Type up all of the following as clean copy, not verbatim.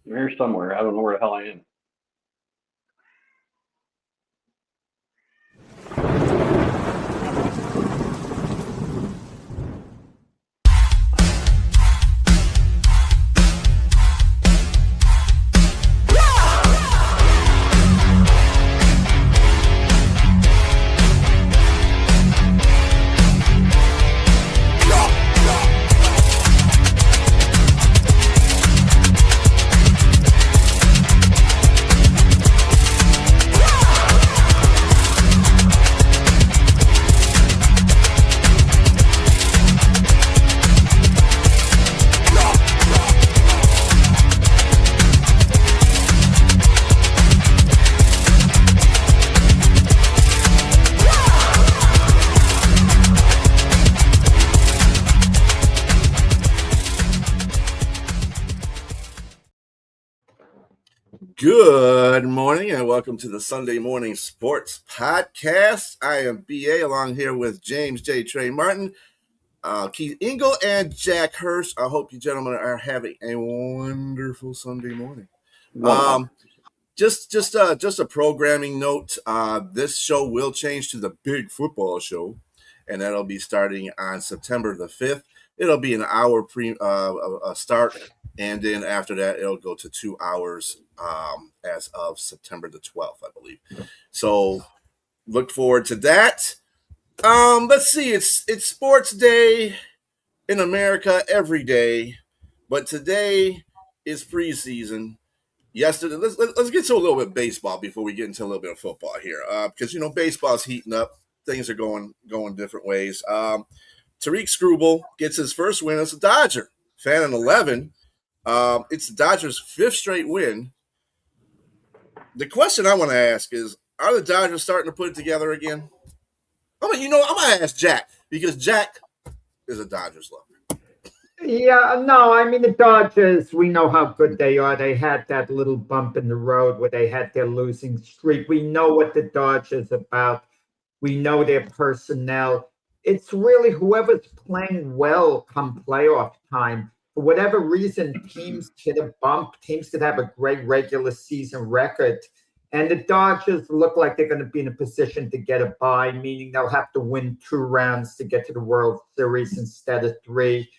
I'm here somewhere. I don't know where the hell I am. Good morning and welcome to the Sunday Morning Sports Podcast. I am BA along here with James J. Trey Martin, Keith Engel, and Jack Hirsch. I hope you gentlemen are having a wonderful Sunday morning. Just a programming note. This show will change to the Big Football Show, and that'll be starting on September the 5th. It'll be an hour start, and then after that, it'll go to 2 hours as of September the 12th, I believe. So look forward to that. Let's see. It's sports day in America every day, but today is preseason. Yesterday, let's get to a little bit of baseball before we get into a little bit of football here, because baseball's heating up. Things are going different ways. Tariq Skubal gets his first win as a Dodger. Fan in 11. It's the Dodgers' fifth straight win. The question I want to ask is, are the Dodgers starting to put it together again? I'm going to ask Jack, because Jack is a Dodgers lover. Yeah, no, I mean, the Dodgers, we know how good they are. They had that little bump in the road where they had their losing streak. We know what the Dodgers about. We know their personnel. It's really whoever's playing well come playoff time. For whatever reason, teams hit a bump. Teams could have a great regular season record. And the Dodgers look like they're going to be in a position to get a bye, meaning they'll have to win 2 rounds to get to the World Series instead of 3.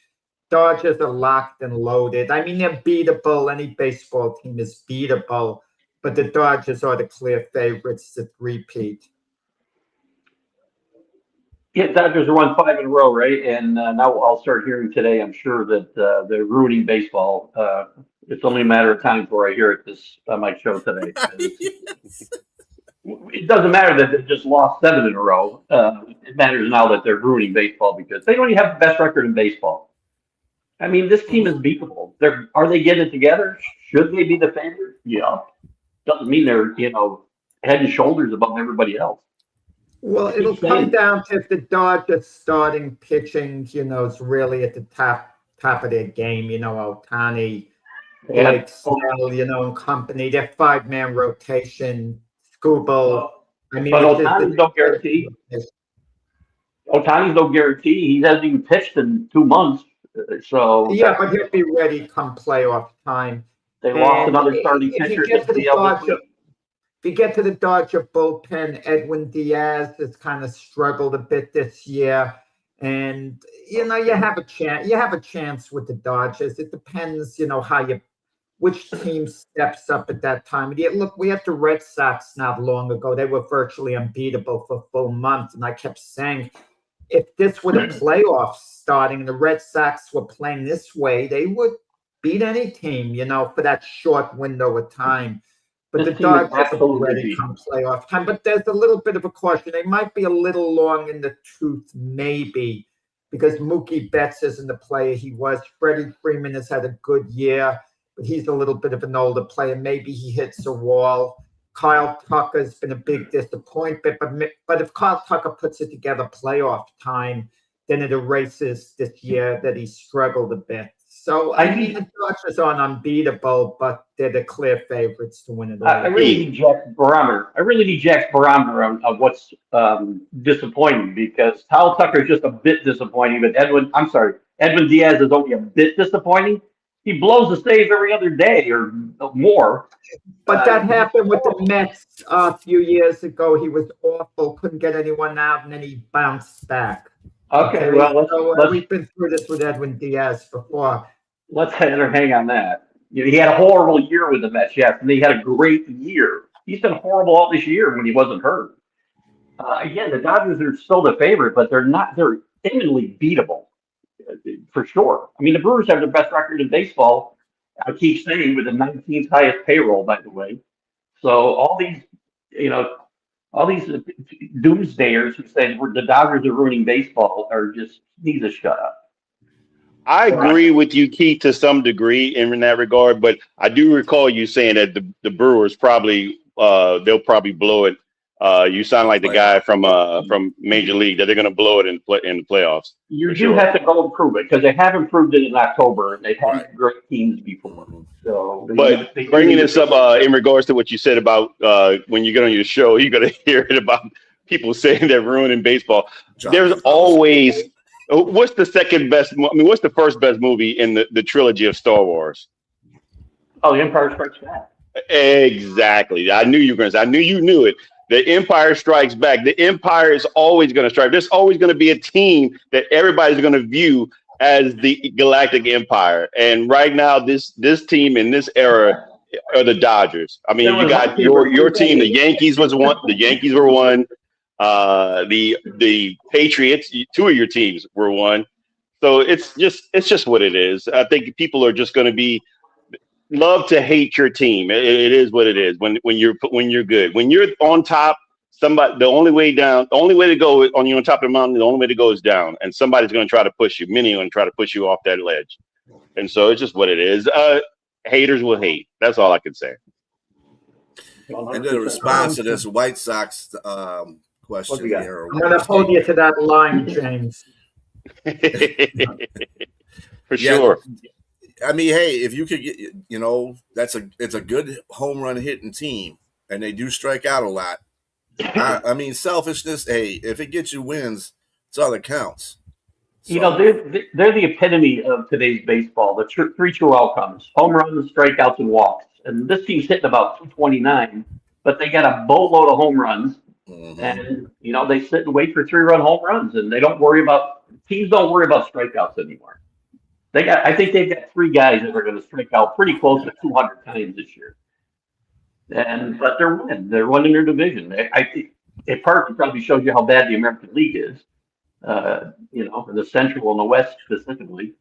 Dodgers are locked and loaded. I mean, they're beatable. Any baseball team is beatable. But the Dodgers are the clear favorites to repeat. Yeah, Dodgers are won 5 in a row, right? And now I'll start hearing today. I'm sure that they're ruining baseball. It's only a matter of time before I hear it on my show today. Yes. It doesn't matter that they just lost 7 in a row. It matters now that they're ruining baseball because they don't even have the best record in baseball. I mean, this team is beatable. Are they getting it together? Should they be the favorite? Yeah. Doesn't mean they're, head and shoulders above everybody else. Well, it'll come down to if the Dodgers starting pitching, is really at the top of their game. Ohtani, Blake Snell, and company. Their 5-man rotation, Skubal. I mean, but Ohtani's no guarantee. Ohtani's no guarantee. He hasn't even pitched in 2 months. So yeah, but he'll be ready come playoff time. They lost another starting pitcher. If you get to the Dodger bullpen, Edwin Diaz has kind of struggled a bit this year. And, you have a chance. You have a chance with the Dodgers. It depends, which team steps up at that time. And look, we had the Red Sox not long ago. They were virtually unbeatable for a full month. And I kept saying, if this were the playoffs starting and the Red Sox were playing this way, they would beat any team, for that short window of time. But the Dodgers are ready come playoff time. But there's a little bit of a caution. They might be a little long in the tooth, maybe, because Mookie Betts isn't the player he was. Freddie Freeman has had a good year, but he's a little bit of an older player. Maybe he hits a wall. Kyle Tucker's been a big disappointment. But if Kyle Tucker puts it together playoff time, then it erases this year that he struggled a bit. So, I mean, the Dodgers aren't unbeatable, but they're the clear favorites to win it all. I really need Jack's barometer. On what's disappointing, because Kyle Tucker is just a bit disappointing, but Edwin Diaz is only a bit disappointing. he blows the saves every other day or more. But that happened with the Mets a few years ago. He was awful, couldn't get anyone out, and then he bounced back. Okay, well, We've been through this with Edwin Diaz before. let's hang on that. You know, he had a horrible year with the Mets, yes, and he had a great year. He's been horrible all this year when he wasn't hurt. Again, the Dodgers are still the favorite, but they're not. They're imminently beatable, for sure. I mean, the Brewers have the best record in baseball. I keep saying with the 19th highest payroll, by the way. So all these, all these doomsdayers who say the Dodgers are ruining baseball are just need to shut up. I agree with you, Keith, to some degree in that regard, but I do recall you saying that the Brewers probably they'll probably blow it. You sound like the guy from Major League that they're going to blow it in the playoffs. You do have to go and prove it because they haven't proved it in October and they've had great teams before. So, but bringing this up in regards to what you said about when you get on your show, you're going to hear it about people saying they're ruining baseball. There's always. What's the second best? I mean, what's the first best movie in the trilogy of Star Wars? Oh, The Empire Strikes Back. Exactly. I knew you were going to say. I knew you knew it. The Empire Strikes Back. The Empire is always going to strike. There's always going to be a team that everybody's going to view as the Galactic Empire. And right now, this team in this era are the Dodgers. I mean, you got your team. The Yankees was one. The Yankees were one. The Patriots, two of your teams were one. So it's just what it is. I think people are just going to love to hate your team. It is what it is when you're good. When you're on top, the only way to go on you on top of the mountain, the only way to go is down. And somebody's going to try to push you. Many are going to try to push you off that ledge. And so it's just what it is. Haters will hate. That's all I can say. And the response to this White Sox question here. I'm going to hold you to that line, James. For sure. I mean, hey, if you could get, it's a good home run hitting team, and they do strike out a lot. I mean, selfishness. Hey, if it gets you wins, it's all that counts. So, they're the epitome of today's baseball. The three true outcomes: home runs, strikeouts, and walks. And this team's hitting about 229, but they got a boatload of home runs. Mm-hmm. And they sit and wait for 3-run home runs, and teams don't worry about strikeouts anymore. I think they've got 3 guys that are going to strike out pretty close to 200 times this year. But they're winning. They're winning their division. I think it probably shows you how bad the American League is. In the Central and the West specifically.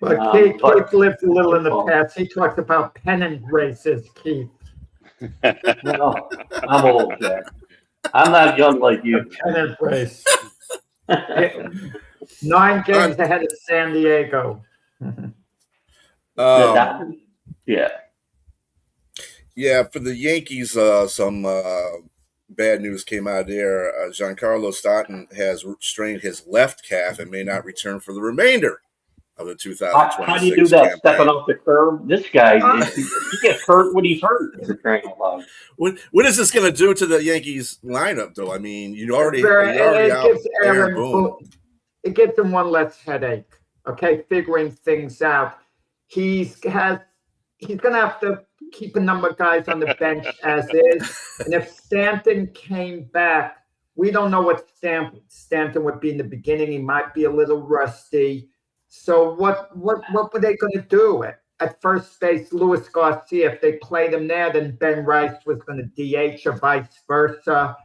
But Keith lived a little in the past. He talked about pennant races, Keith. Well, I'm old, Jack. I'm not young like you. Pennant race. 9 games ahead of San Diego. Yeah. Yeah, for the Yankees, some bad news came out there. Giancarlo Stanton has strained his left calf and may not return for the remainder of the 2026 How do you do that? campaign. Stepping off the curb? This guy, he gets hurt when he's hurt. What is this going to do to the Yankees lineup, though? I mean, you already it out gives Aaron Boone. It gives him one less headache. Okay, figuring things out. He's going to have to keep a number of guys on the bench as is. And if Stanton came back, we don't know what Stanton would be in the beginning. He might be a little rusty. So what were they going to do at first base? Luis Garcia, if they played him there, then Ben Rice was going to DH or vice versa.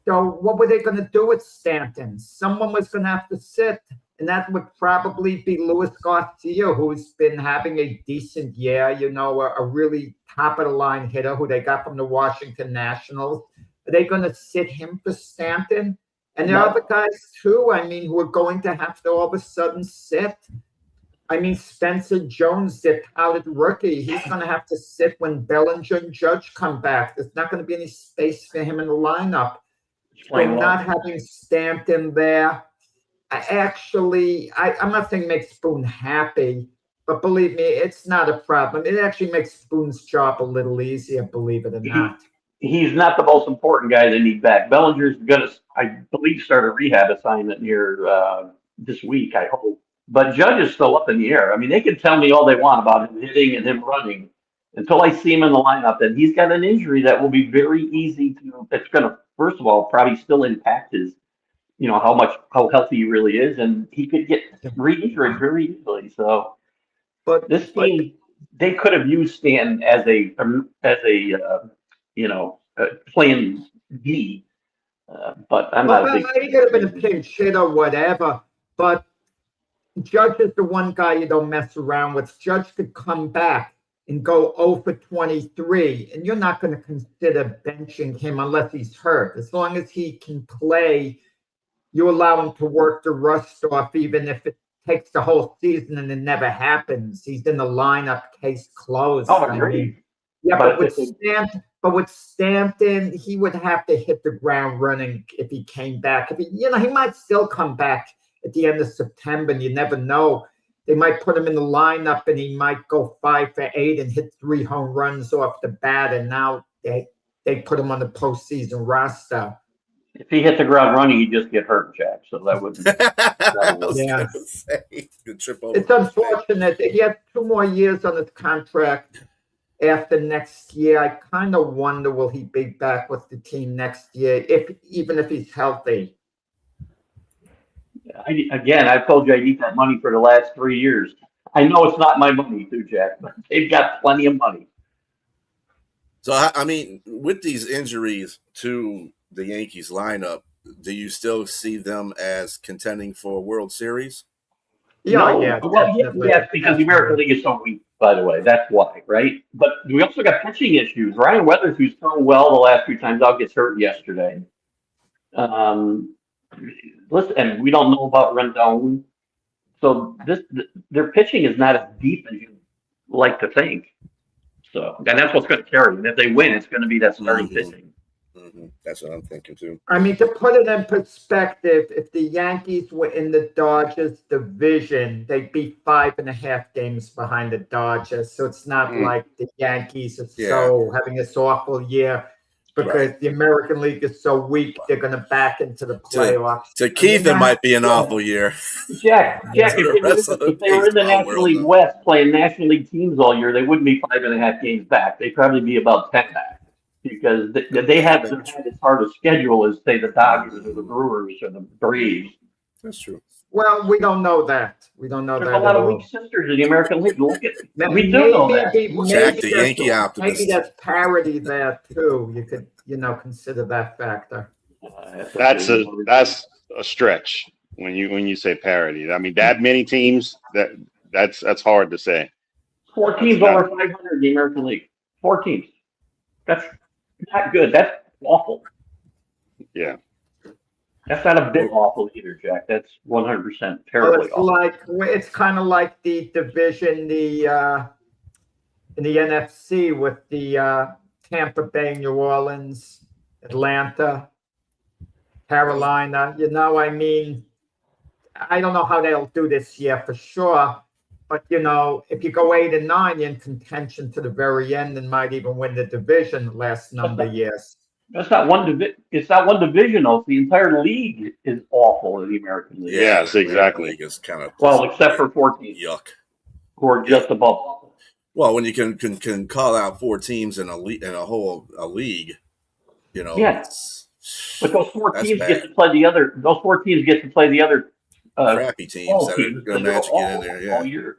So what were they going to do with Stanton? Someone was going to have to sit. And that would probably be Luis Garcia, who's been having a decent year, a really top-of-the-line hitter who they got from the Washington Nationals. Are they going to sit him for Stanton? And there are other guys, too, who are going to have to all of a sudden sit. Spencer Jones, the touted rookie, he's going to have to sit when Bellinger and Judge come back. There's not going to be any space for him in the lineup. So not having Stanton there, I'm not saying makes Boone happy, but believe me, it's not a problem. It actually makes Boone's job a little easier, believe it or not. He's not the most important guy they need back. Bellinger's going to, I believe, start a rehab assignment here this week, I hope. But Judge is still up in the air. I mean, they can tell me all they want about him hitting and him running. Until I see him in the lineup, and he's got an injury that will be very easy to. It's going to, first of all, probably still impact his, how healthy he really is, and he could get re-injured very easily. So But this team, they could have used Stan as a plan B. But I'm not a big. he could have been a pinch hit or whatever. But Judge is the one guy you don't mess around with. Judge could come back and go 0 for 23, and you're not going to consider benching him unless he's hurt. As long as he can play, you allow him to work the rust off, even if it takes the whole season and it never happens. He's in the lineup, case closed. Oh, agreed. Yeah, But with Stanton, he would have to hit the ground running if he came back. If he might still come back at the end of September, and you never know. They might put him in the lineup, and he might go 5 for 8 and hit 3 home runs off the bat. And now they put him on the postseason roster. If he hit the ground running, he'd just get hurt, Jack. So that would. Yeah. Trip over. It's unfortunate that he had 2 more years on his contract after next year. I kind of wonder, will he be back with the team next year, even if he's healthy? I've told you I'd eat that money for the last 3 years. I know it's not my money too, Jack, but they've got plenty of money. So, I mean, with these injuries to the Yankees lineup, do you still see them as contending for a World Series? Well, Definitely. yes, because the American League is so weak, by the way. That's why, right? But we also got pitching issues. Ryan Weathers, who's thrown well the last 2 times out, gets hurt yesterday. Listen, and we don't know about Rendon. So their pitching is not as deep as you like to think. So, and that's what's going to carry them. If they win, it's going to be that starting pitching. Mm-hmm. That's what I'm thinking too. I mean, to put it in perspective, if the Yankees were in the Dodgers division, they'd be 5.5 games behind the Dodgers. So it's not like the Yankees are having this awful year because the American League is so weak. They're going to back into the playoffs. To Keith, it might be an awful year. Jack, if they were in the National League West playing National League teams all year, they wouldn't be 5.5 games back. They'd probably be about 10 back. Because they haven't had as hard a schedule as, say, the Dodgers or the Brewers or the Braves. That's true. Well, we don't know that. We don't know There's that. a lot of weak sisters in the American League. Look at we do know that. Jack, the Yankee optimist. Maybe that's parity there too. You could, consider that factor. That's a stretch when you say parity. I mean, that many teams, that's hard to say. 4 teams over 500 in the American League. 4 teams. That's not good. That's awful. Yeah. That's not a bit awful either, Jack. That's 100% terribly awful. It's kind of like the division, in the NFC with the Tampa Bay, New Orleans, Atlanta, Carolina. I mean, I don't know how they'll do this year for sure. But, if you go 8-9, you're in contention to the very end and might even win the division the last number of years. That's not one division. It's not one division, though. The entire league is awful in the American League. Yes, exactly. It's kind of except for 4 teams. Yuck. Who are just above awful. Well, when you can call out 4 teams in a league, Yes. But those 4 teams get to play the other. Those 4 teams get to play the other crappy teams that are going to magically get in there. Yeah. All year.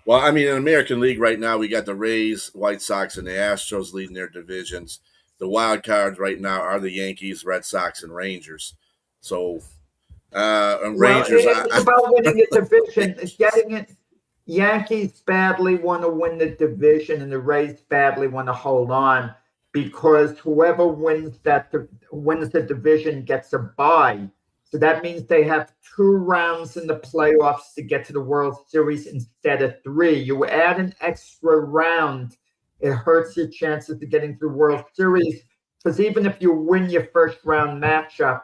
Well, I mean, in the American League right now, we got the Rays, White Sox, and the Astros leading their divisions. The wild cards right now are the Yankees, Red Sox, and Rangers. So, Rangers. It's about winning the division. It's getting it. Yankees badly want to win the division, and the Rays badly want to hold on because whoever wins the division gets a bye. So that means they have 2 rounds in the playoffs to get to the World Series instead of 3. You add an extra round, it hurts your chances of getting to the World Series because even if you win your first round matchup,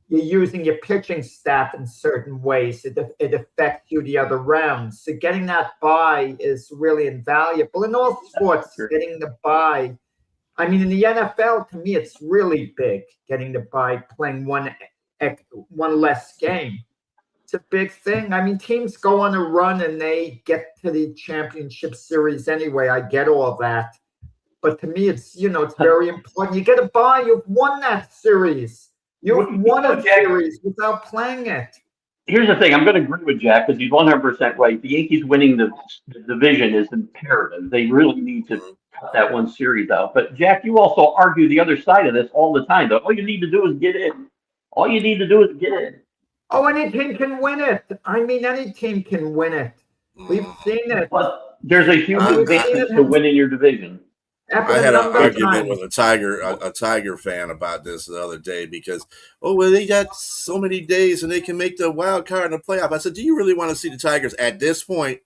you're using your pitching staff in certain ways. It affects you the other rounds. So getting that bye is really invaluable. In all sports, getting the bye. I mean, in the NFL, to me, it's really big getting the bye, playing one less game. It's a big thing. I mean, teams go on a run and they get to the championship series anyway. I get all that. But to me, it's very important. You get a bye. You've won that series. You've won a series without playing it. Here's the thing. I'm going to agree with Jack because he's 100% right. The Yankees winning the division is imperative. They really need to cut that one series out. But Jack, you also argue the other side of this all the time. That all you need to do is get in. All you need to do is get in. Oh, any team can win it. I mean, any team can win it. We've seen it. But there's a huge advantage to winning your division. I had an argument with a Tiger fan about this the other day because, they got so many days and they can make the wild card in the playoff. I said, do you really want to see the Tigers at this point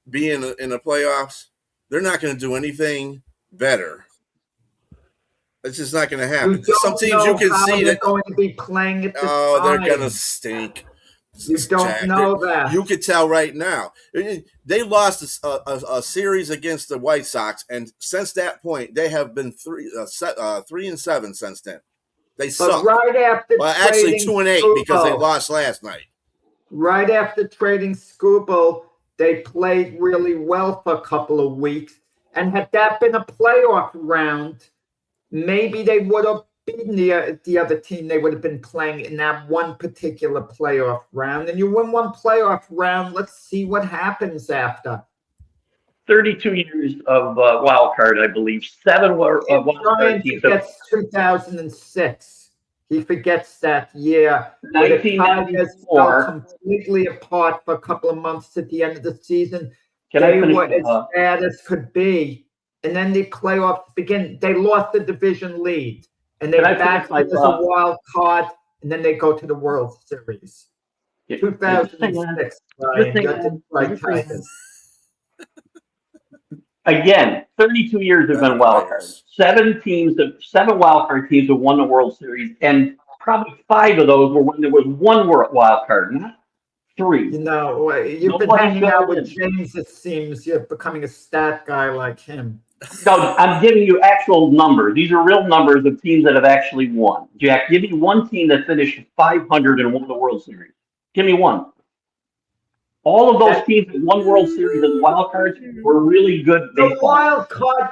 be in the playoffs? They're not going to do anything better. It's just not going to happen. Some teams you can see that going to be playing at this time. They're going to stink. You don't know that. You could tell right now. They lost a series against the White Sox, and since that point, they have been 3-7 since then. They suck. Right after actually 2-8 because they lost last night. Right after trading Skubal, they played really well for a couple of weeks, and had that been a playoff round, maybe they would have beaten the other team they would have been playing in that one particular playoff round. And you win one playoff round, let's see what happens after. 32 years of wild card, I believe. 7 wild card teams. Forgets 2006. He forgets that year. 1994. Completely apart for a couple of months at the end of the season. They were as bad as could be. And then the playoffs begin. They lost the division lead. And they backed as a wild card, and then they go to the World Series. 2006. Again, 32 years have been wild cards. 7 wild card teams have won the World Series, and probably 5 of those were when there was one wild card, not 3. You've been hanging out with James. It seems you're becoming a stat guy like him. No, I'm giving you actual numbers. These are real numbers of teams that have actually won. Jack, give me one team that finished 500 and won the World Series. Give me one. All of those teams that won World Series as wild cards were really good baseball.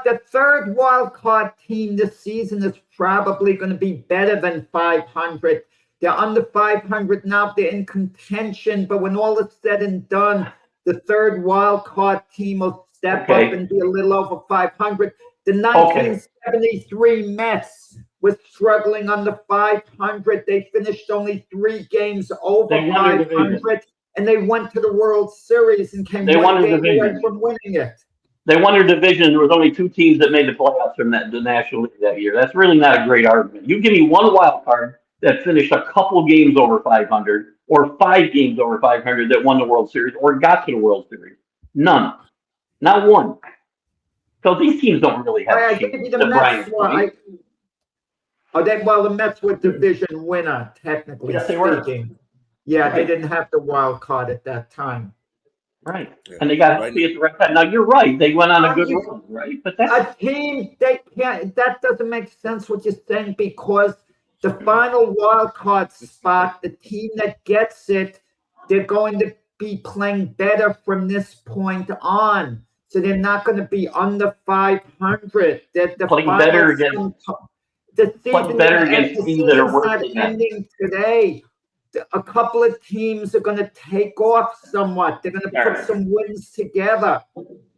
The third wild card team this season is probably going to be better than 500. They're under 500 now. They're in contention, but when all is said and done, the third wild card team will step up and be a little over 500. The 1973 Mets was struggling under 500. They finished only 3 games over 500, and they went to the World Series and came one game away from winning it. They won their division. There was only 2 teams that made the playoffs from the National League that year. That's really not a great argument. You give me one wild card that finished a couple games over 500 or 5 games over 500 that won the World Series or got to the World Series. None. Not one. So these teams don't really have a chance. The Mets were division winner, technically speaking. Yeah, they didn't have the wild card at that time. Right. Yeah. And they got to see at the right time. Now, you're right. They went on a good run, right? But that's a team, that doesn't make sense what you're saying, because the final wild card spot, the team that gets it, they're going to be playing better from this point on. So they're not going to be under 500. They're playing better against teams that are worse than ending today. A couple of teams are going to take off somewhat. They're going to put some wins together.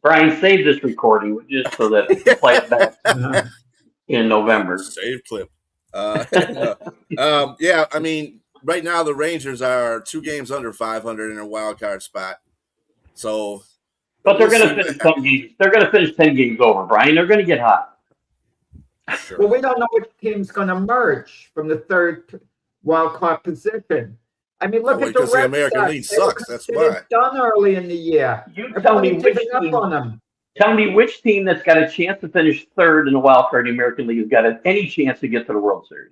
Brian, save this recording just so that we can play it back in November. Save clip. Yeah, I mean, right now the Rangers are 2 games under 500 in a wild card spot. So, but they're going to finish 10 games. They're going to finish 10 games over, Brian. They're going to get hot. Sure. Well, we don't know which team's going to merge from the third wild card position. I mean, look at the American League sucks. That's why. Done early in the year. You tell me which team. On them. Tell me which team that's got a chance to finish third in the wild card in the American League has got any chance to get to the World Series.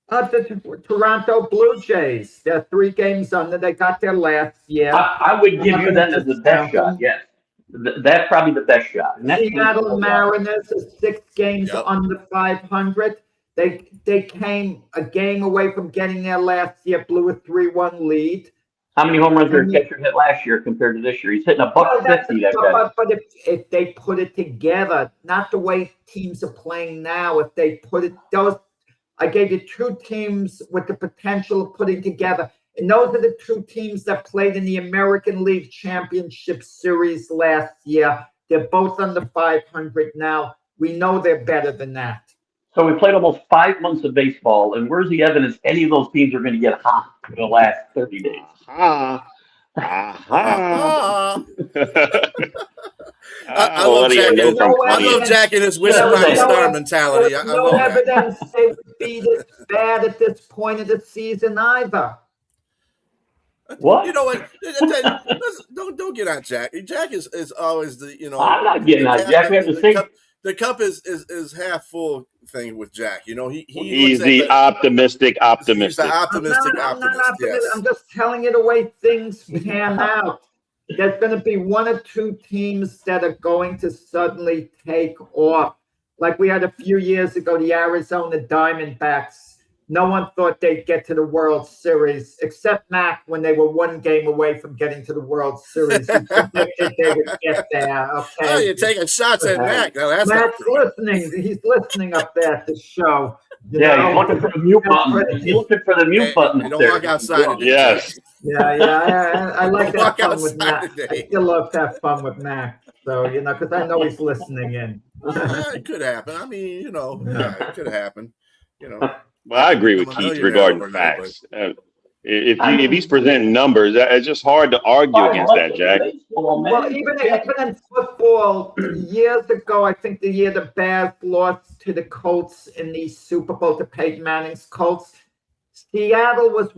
The Toronto Blue Jays. They're 3 games under. They got there last year. I would give you that as the best shot. Yes, that's probably the best shot. And Seattle Mariners are 6 games under 500. They came a game away from getting there last year, blew a 3-1 lead. How many home runs I did mean- catcher hit last year compared to this year? He's hitting a Well, $150. That guy. but if they put it together, not the way teams are playing now, if they put it, I gave you two teams with the potential of putting together. And those are the two teams that played in the American League Championship Series last year. They're both under 500 now. We know they're better than that. So we played almost 5 months of baseball, and where's the evidence any of those teams are going to get hot in the last 30 days? Aha. Aha. I love Jack. I love Jack and his wish upon a star mentality. There's I no love that. evidence they would be this bad at this point of the season either. What? You know what? Don't get on Jack. Jack is always the I'm not getting on Jack. We have to think. The cup is half full thing with Jack. You know, He's looks at the optimistic He's optimist. the optimistic I'm not optimist. Yes. I'm just telling you the way things pan out. There's going to be one or two teams that are going to suddenly take off. Like we had a few years ago, the Arizona Diamondbacks. No one thought they'd get to the World Series, except Mac when they were one game away from getting to the World Series. He predicted they would get there. Okay. Oh, you're taking shots at Mac. Now that's not Mac's true. listening. He's listening up there at the show. You Yeah, know? he's looking for the mute button. He's looking for the mute button. You up don't there. walk outside. Yes. Yeah. I like Don't walk that fun with outside Mac. today. I still love to have fun with Mac. So, because I know he's listening in. It could happen. I mean, it could happen. Well, I agree with I know Keith you're regarding not overnight, facts. If he's presenting numbers, it's just hard to argue against that, Jack. Well, even in football, years ago, I think the year the Bears lost to the Colts in the Super Bowl, to Peyton Manning's Colts, Seattle was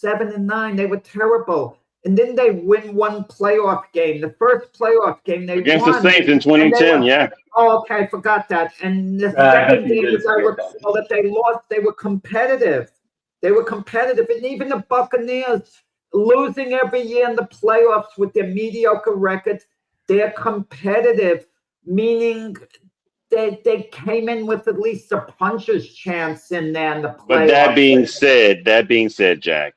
7-9. They were terrible. And then they win one playoff game. The first playoff game they Against won. the Saints in 2010, yeah. Oh, okay, I forgot that. And the I second bet you game, did as I forget that. recall, that they lost, they were competitive. They were competitive. And even the Buccaneers, losing every year in the playoffs with their mediocre records, they're competitive, meaning they came in with at least a puncher's chance in there in the playoffs. But that being said, Jack,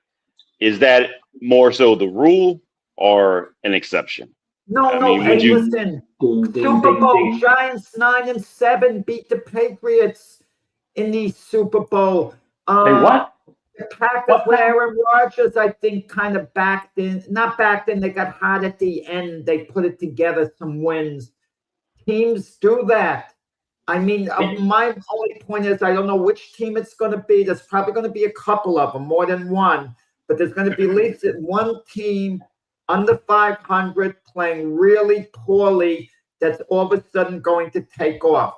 is that more so the rule or an exception? No, I no, mean, would you- listen. Ding, ding, Super ding, Bowl, ding. Giants 9-7 beat the Patriots in the Super Bowl. Hey, what? The Packers What? with Aaron Rodgers, I think, kind of not backed in. They got hot at the end. They put it together, some wins. Teams do that. I mean, my only point is I don't know which team it's going to be. There's probably going to be a couple of them, more than one. But there's going to be at least one team under 500 playing really poorly that's all of a sudden going to take off.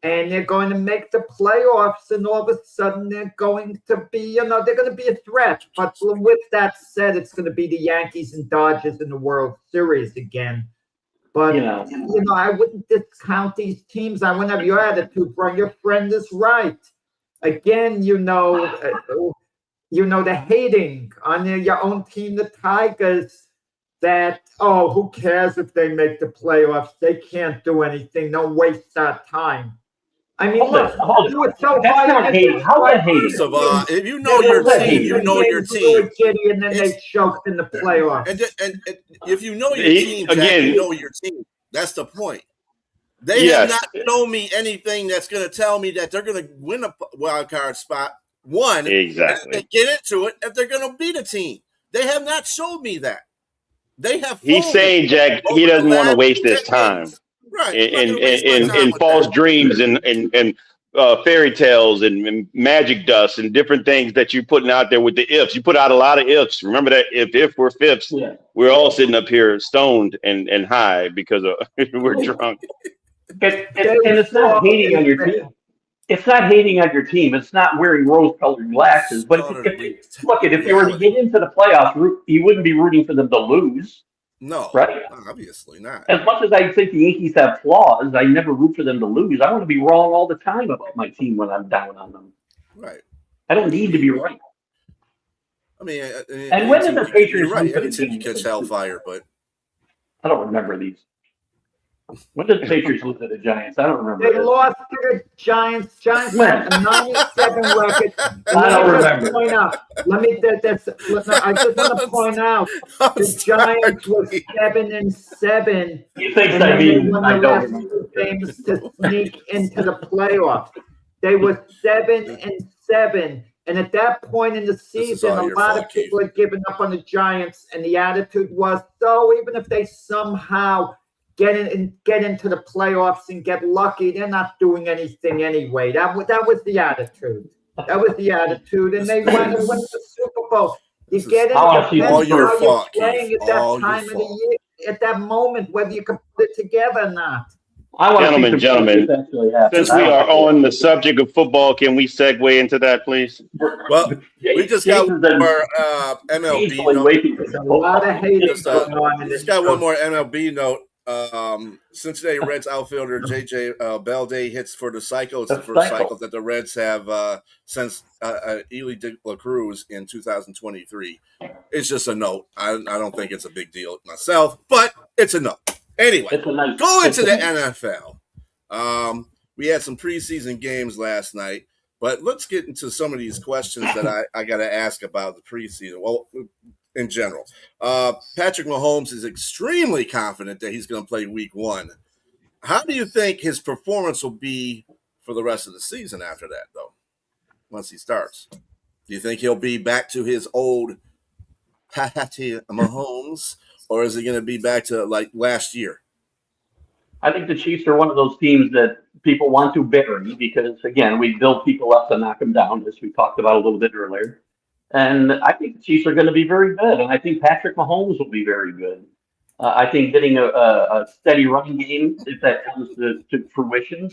And they're going to make the playoffs, and all of a sudden they're going to be, they're going to be a threat. But with that said, it's going to be the Yankees and Dodgers in the World Series again. But, I wouldn't discount these teams. I wouldn't have your attitude, bro. Your friend is right. Again, the hating on your own team, the Tigers, that, who cares if they make the playoffs? They can't do anything. Don't waste our time. I mean, Hold it. you were so That's high not on hating. How is that hating? First of all, if you know your team, you know your team. And then they choked in the playoffs. And if you know your He- team, Jack, again- you know your team. That's the point. They Yes. have not shown me anything that's going to tell me that they're going to win a wild card spot. One, Exactly. they get into it if they're going to beat a team. They have not showed me that. They have. He's folded saying, Jack, over he the doesn't want to last waste his 10 time games. Right. in false dreams and fairy tales and magic dust and different things that you're putting out there with the ifs. You put out a lot of ifs. Remember that if we're fifths, Yeah. we're all sitting up here stoned and high because we're drunk. And it's not hating on your team. It's not hating on your team. It's not wearing rose-colored glasses. But if you were to get into the playoffs, you wouldn't be rooting for them to lose, No, right? obviously not. As much as I think the Yankees have flaws, I never root for them to lose. I want to be wrong all the time about my team when I'm down on them. Right. I don't need to be right. I mean, And when did the Patriots You're right. lose to Any the team can Giants? catch hellfire, but I don't remember these. When did the Patriots lose to the Giants? I don't remember. They that. lost to the Giants. Giants had a 97 record. I don't remember. Point out. I just want to point out the Giants were 7-7. You think And I then they mean? won I the don't last remember. 2 games to sneak into the playoffs. They were 7-7. And at that point in the is season, all a your lot fault, of people had given up on the Giants, and the attitude was, so even if they somehow get into the playoffs and get lucky, they're not doing anything anyway. That was the attitude. That was the attitude, and they went and won the Super Bowl. You get it. all your how fault, you're playing Keith. at that All your time of the fault. year, at that moment, whether you can put it together or not. I want to see some Gentlemen, stuff actually happen. Since we are on the subject of football, can we segue into that, please? Well, we just got Jason's one been more MLB painfully note. waiting for There's a football. lot of haters Just, going on in We this. just got one more MLB note. Cincinnati Reds outfielder J.J. Belday hits for the cycle. It's the first cycle that the Reds have since Ely De La Cruz in 2023. It's just a note. I don't think it's a big deal myself, but it's a note. Anyway, It's a nice. go it's into a the nice- NFL. We had some preseason games last night, but let's get into some of these questions that I got to ask about the preseason. Well, in general, Patrick Mahomes is extremely confident that he's going to play Week 1. How do you think his performance will be for the rest of the season after that, though? Once he starts, do you think he'll be back to his old Patty Mahomes, or is he going to be back to like last year? I think the Chiefs are one of those teams that people want to bury because, again, we build people up to knock them down, as we talked about a little bit earlier. And I think the Chiefs are going to be very good, and I think Patrick Mahomes will be very good. I think getting a steady running game, if that comes to fruition,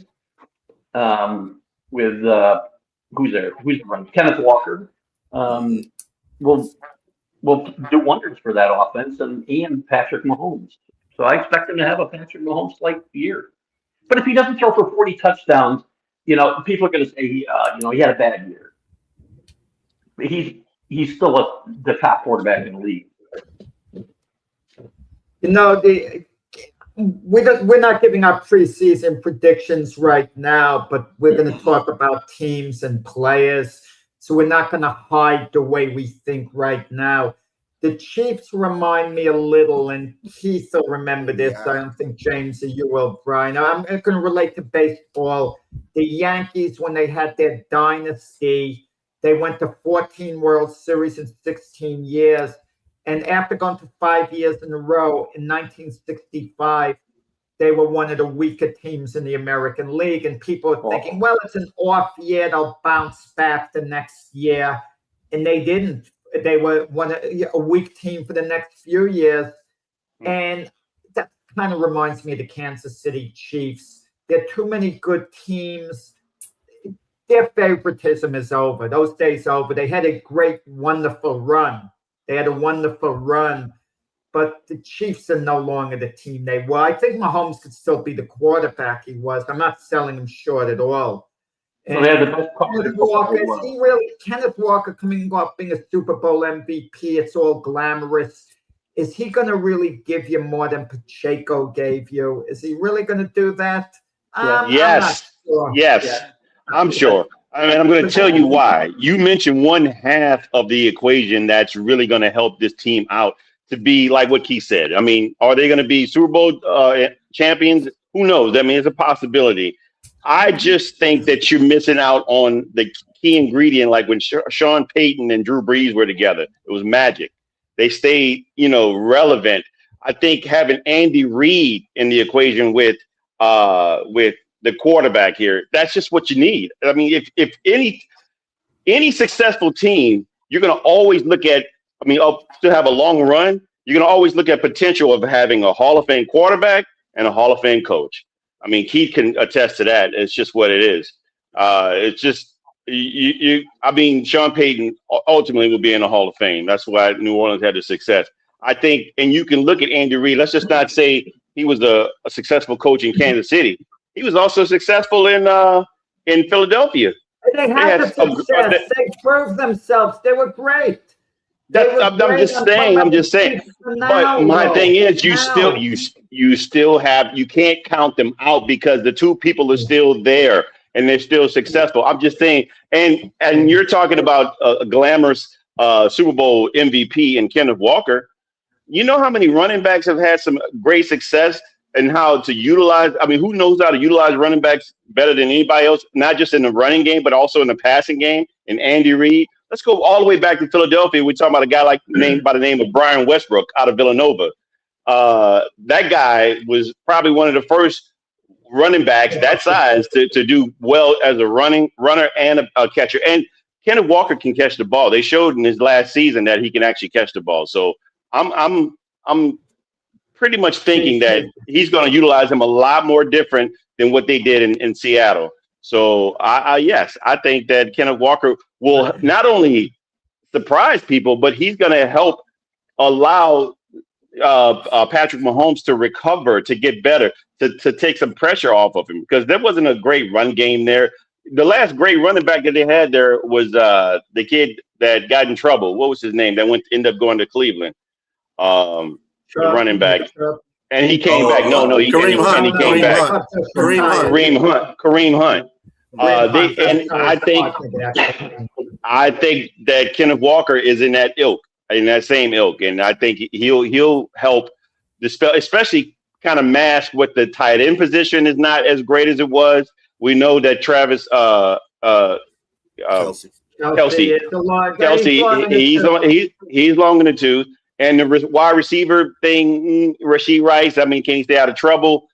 with who's there? Who's running? Kenneth Walker will do wonders for that offense and Patrick Mahomes. So I expect him to have a Patrick Mahomes-like year. But if he doesn't throw for 40 touchdowns, people are going to say, he had a bad year. But he's still the top quarterback in the league. We're not giving our preseason predictions right now, but we're going to talk about teams and players. So we're not going to hide the way we think right now. The Chiefs remind me a little, and Keith will remember this. Yeah. I don't think James or you will, Brian. I'm going to relate to baseball. The Yankees, when they had their dynasty, they went to 14 World Series in 16 years. And after going to 5 years in a row, in 1965, they were one of the weaker teams in the American League. And people are thinking, well, it's an off year. They'll bounce back the next year. And they didn't. They were a weak team for the next few years. And that kind of reminds me of the Kansas City Chiefs. There are too many good teams. Their favoritism is over. Those days are over. They had a great, wonderful run. But the Chiefs are no longer the team they were. I think Mahomes could still be the quarterback he was. I'm not selling him short at all. So they have the best Kenneth Walker coming off being a Super Bowl MVP. It's all glamorous. Is he going to really give you more than Pacheco gave you? Is he really going to do that? Yes. I'm sure. I mean, I'm going to tell you why. You mentioned one half of the equation that's really going to help this team out to be like what Keith said. I mean, are they going to be Super Bowl champions? Who knows? I mean, it's a possibility. I just think that you're missing out on the key ingredient, like when Sean Payton and Drew Brees were together. It was magic. They stayed, relevant. I think having Andy Reid in the equation with the quarterback here, that's just what you need. I mean, if any successful team, you're going to always look at, to have a long run, you're going to always look at potential of having a Hall of Fame quarterback and a Hall of Fame coach. I mean, Keith can attest to that. It's just what it is. It's just Sean Payton ultimately will be in the Hall of Fame. That's why New Orleans had the success. I think, and you can look at Andy Reid. Let's just not say he was a successful coach in Kansas City. He was also successful in Philadelphia. They had the success. They proved themselves. They were great. I'm just saying. I'm just saying. But my thing is, you still have, you can't count them out because the two people are still there and they're still successful. I'm just saying, and you're talking about a glamorous Super Bowl MVP and Kenneth Walker. You know how many running backs have had some great success and how to utilize. I mean, who knows how to utilize running backs better than anybody else? Not just in the running game, but also in the passing game. And Andy Reid. Let's go all the way back to Philadelphia. We're talking about a guy by the name of Brian Westbrook out of Villanova. That guy was probably one of the first running backs that size to do well as a runner and a catcher. And Kenneth Walker can catch the ball. They showed in his last season that he can actually catch the ball. So I'm pretty much thinking that he's going to utilize him a lot more different than what they did in Seattle. So yes, I think that Kenneth Walker will not only surprise people, but he's going to help allow Patrick Mahomes to recover, to get better, to take some pressure off of him, because there wasn't a great run game there. The last great running back that they had there was the kid that got in trouble. What was his name? That ended up going to Cleveland. The running back. And he came back. Kareem Hunt. I think that Kenneth Walker is in that same ilk, and I think he'll help especially kind of mask what the tight end position is not as great as it was. We know that Travis Kelce, he's long in the tooth, and the wide receiver thing, Rashee Rice. I mean, can he stay out of trouble?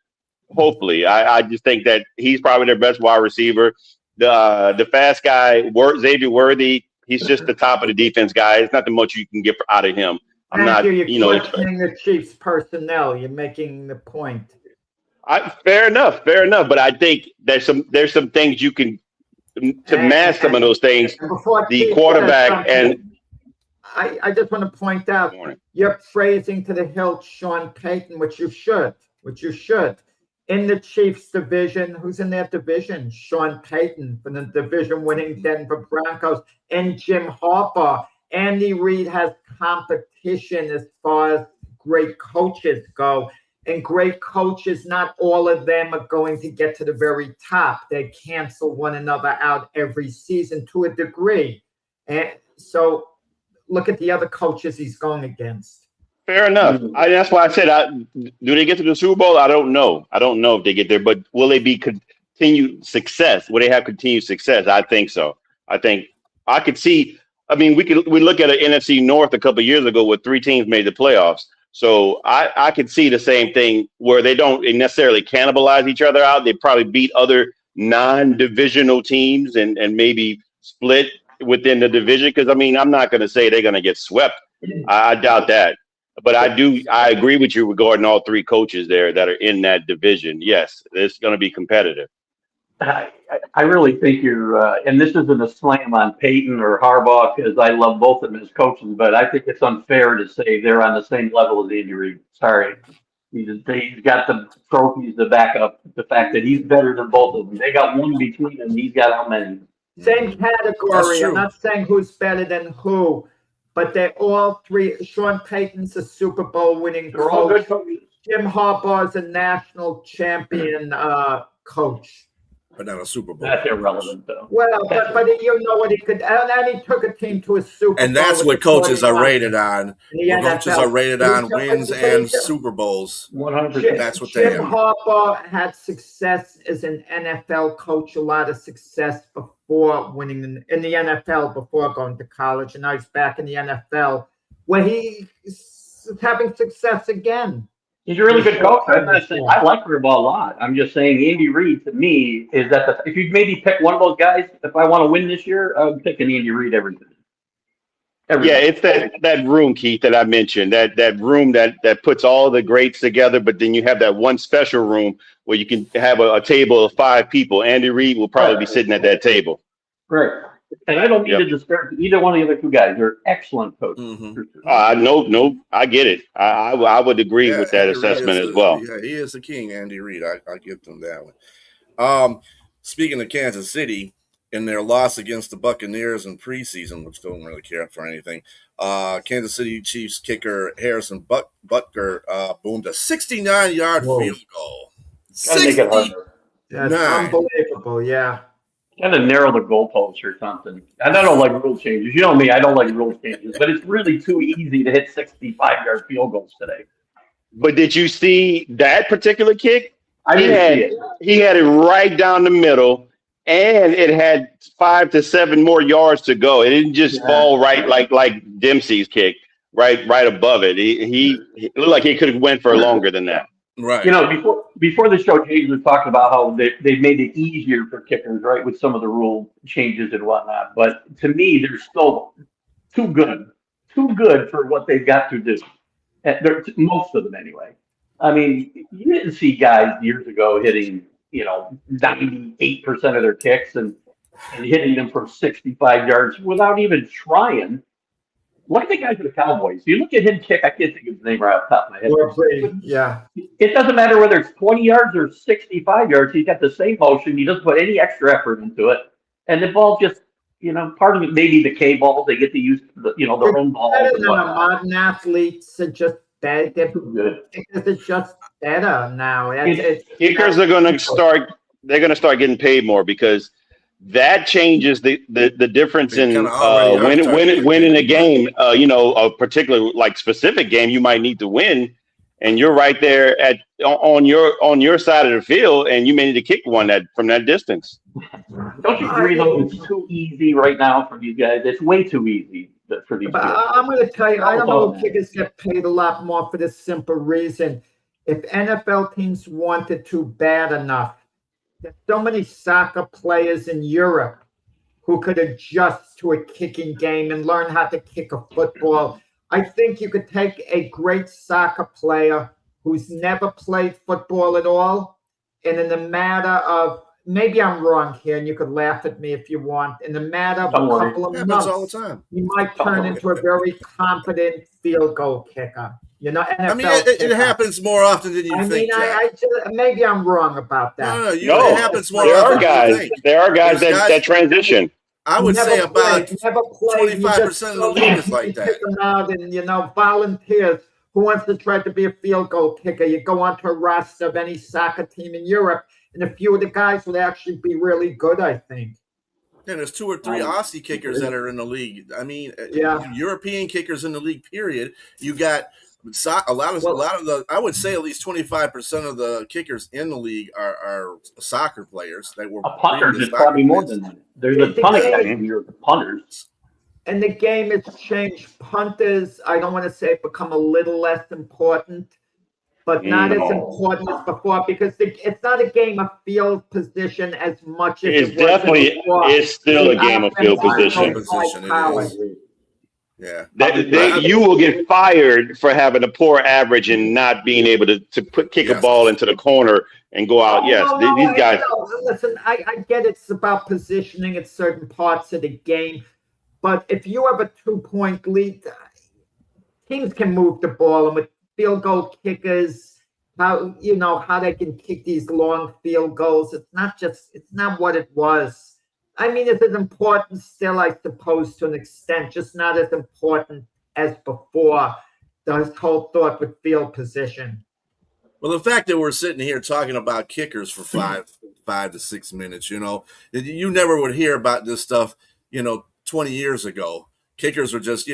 Hopefully, I just think that he's probably their best wide receiver. The fast guy, Xavier Worthy, he's just the top of the defense guy. There's nothing much you can get out of him. You're questioning the Chiefs personnel. You're making the point. Fair enough. But I think there's some things you can to mask some of those things. The quarterback I just want to point out you're praising to the hilt Sean Payton, which you should. In the Chiefs division, who's in that division? Sean Payton from the division-winning Denver Broncos, and Jim Harbaugh. Andy Reid has competition as far as great coaches go. And great coaches, not all of them are going to get to the very top. They cancel one another out every season to a degree. And so look at the other coaches he's going against. Fair enough. That's why I said, do they get to the Super Bowl? I don't know. I don't know if they get there, but will they be continued success? Will they have continued success? I think so. I think I could see. I mean, we look at an NFC North a couple of years ago where 3 teams made the playoffs. So I could see the same thing where they don't necessarily cannibalize each other out. They probably beat other non-divisional teams and maybe split within the division. Because, I mean, I'm not going to say they're going to get swept. I doubt that. But I agree with you regarding all 3 coaches there that are in that division. Yes, it's going to be competitive. I really think you're, and this isn't a slam on Peyton or Harbaugh because I love both of them as coaches, but I think it's unfair to say they're on the same level as Andy Reid. Sorry. He's got the trophies to back up the fact that he's better than both of them. They got one between them. He's got how many? Same category. I'm not saying who's better than who, but they're all 3. Sean Payton's a Super Bowl winning coach. All good coaches. Jim Harbaugh's a national champion coach. But not a Super Bowl. That's irrelevant, though. Well, but you know what he could, and he took a team to a Super Bowl. And that's what coaches are rated on. Coaches are rated on wins and Super Bowls. 100%. That's what they Jim Harbaugh had success as an NFL coach, a lot of success before winning in the NFL, before going to college. And now he's back in the NFL, where he's having success again. He's a really good coach. I'm not saying I like Harbaugh a lot. I'm just saying Andy Reid to me is that if you maybe pick one of those guys, if I want to win this year, I'm picking Andy Reid every time. Yeah, it's that room, Keith, that I mentioned. That room that puts all the greats together, but then you have that one special room where you can have a table of 5 people. Andy Reid will probably be sitting at that table. Right. And I don't need to disparage either one of the other 2 guys. They're excellent coaches. Mm-hmm. No, I get it. I would agree with that assessment as well. Yeah, he is the king, Andy Reid. I give them that one. Speaking of Kansas City, in their loss against the Buccaneers in preseason, which don't really care for anything. Kansas City Chiefs kicker Harrison Butker boomed a 69-yard Whoa. field goal. Gotta make it harder. That's Nine. unbelievable. Yeah. Gotta narrow the goalposts or something. And I don't like rule changes. You know me, I don't like rule changes, but it's really too easy to hit 65-yard field goals today. But did you see that particular kick? I didn't see it. He had it right down the middle, and it had 5 to 7 more yards to go. It didn't just fall right like Dempsey's kick, right above it. He looked like he could have went for longer than that. Right. You know, before the show, James was talking about how they've made it easier for kickers, right, with some of the rule changes and whatnot. But to me, they're still too good for what they've got to do. Most of them, anyway. I mean, you didn't see guys years ago hitting, 98% of their kicks and hitting them from 65 yards without even trying. Look at the guy for the Cowboys. You look at him kick, I can't think of his name right off the top of my head. Yeah. It doesn't matter whether it's 20 yards or 65 yards. He's got the same motion. He doesn't put any extra effort into it. And the ball just, part of it may be the K balls. They get to use, their own balls. Better than modern athletes are just better. Good. They're just better now. Kickers are going to start. They're going to start getting paid more because that changes the difference in winning a game. A particular specific game you might need to win, and you're right there on your side of the field, and you may need to kick one from that distance. Don't you agree though? It's too easy right now for these guys. It's way too easy for these guys. I'm going to tell you, I don't know if kickers get paid a lot more for this simple reason. If NFL teams wanted to bad enough, there's so many soccer players in Europe who could adjust to a kicking game and learn how to kick a football. I think you could take a great soccer player who's never played football at all, and in the matter of, maybe I'm wrong here, and you could laugh at me if you want, in the matter of a couple of months, all the time. you might turn into a very competent field goal kicker. NFL I mean, it happens more often than you think. Maybe I'm wrong about that. No, it happens more often than you think. There are guys that transition. I would say about 25% of the league is like that. Out and, volunteers who wants to try to be a field goal kicker. You go onto a roster of any soccer team in Europe, and a few of the guys would actually be really good, I think. Yeah, there's 2 or 3 Aussie kickers that are in the league. I mean, European kickers in the league, period. You got a lot of the, I would say at least 25% of the kickers in the league are soccer players. They were punters is probably more than that. There's a ton of guys in Europe, punters. And the game has changed. Punters, I don't want to say become a little less important, but not as important as before because it's not a game of field position as much as it was before. It's still a game of field position. Yeah, you will get fired for having a poor average and not being able to kick a ball into the corner and go out. These guys. Listen, I get it's about positioning at certain parts of the game, but if you have a 2-point lead, teams can move the ball, and with field goal kickers, how they can kick these long field goals. It's not what it was. I mean, it's as important still, I suppose, to an extent, just not as important as before. The whole thought with field position. Well, the fact that we're sitting here talking about kickers for 5 to 6 minutes, you never would hear about this stuff, 20 years ago. Kickers were just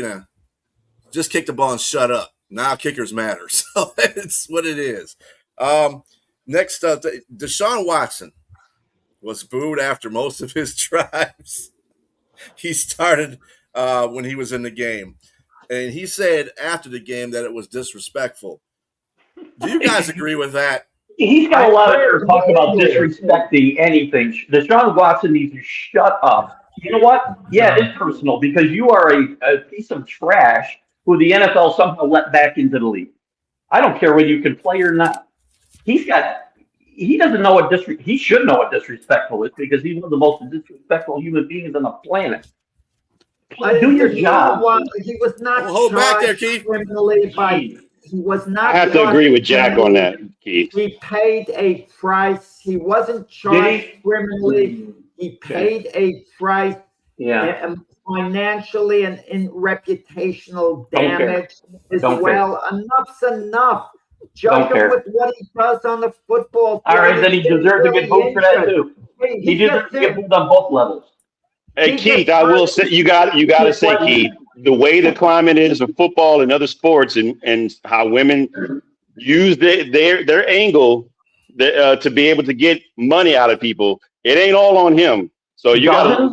kick the ball and shut up. Now kickers matter. So it's what it is. Next up, Deshaun Watson was booed after most of his drives. He started when he was in the game. And he said after the game that it was disrespectful. Do you guys agree with that? He's got a lot of talk about disrespecting anything. Deshaun Watson needs to shut up. You know what? Yeah, it is personal because you are a piece of trash who the NFL somehow let back into the league. I don't care whether you can play or not. He doesn't know what he should know what disrespectful is because he's one of the most disrespectful human beings on the planet. Do your job. He was not hold back there, Keith. He was not. I have to agree with Jack on that, Keith. He paid a price. He wasn't charged criminally. He paid a price financially and in reputational damage as well. Enough's enough. Judge him with what he does on the football field. All right, then he deserves a good vote for that too. He deserves to get moved on both levels. Hey Keith, I will say you got to say, Keith, the way the climate is of football and other sports, and how women use their angle to be able to get money out of people. It ain't all on him. So you got to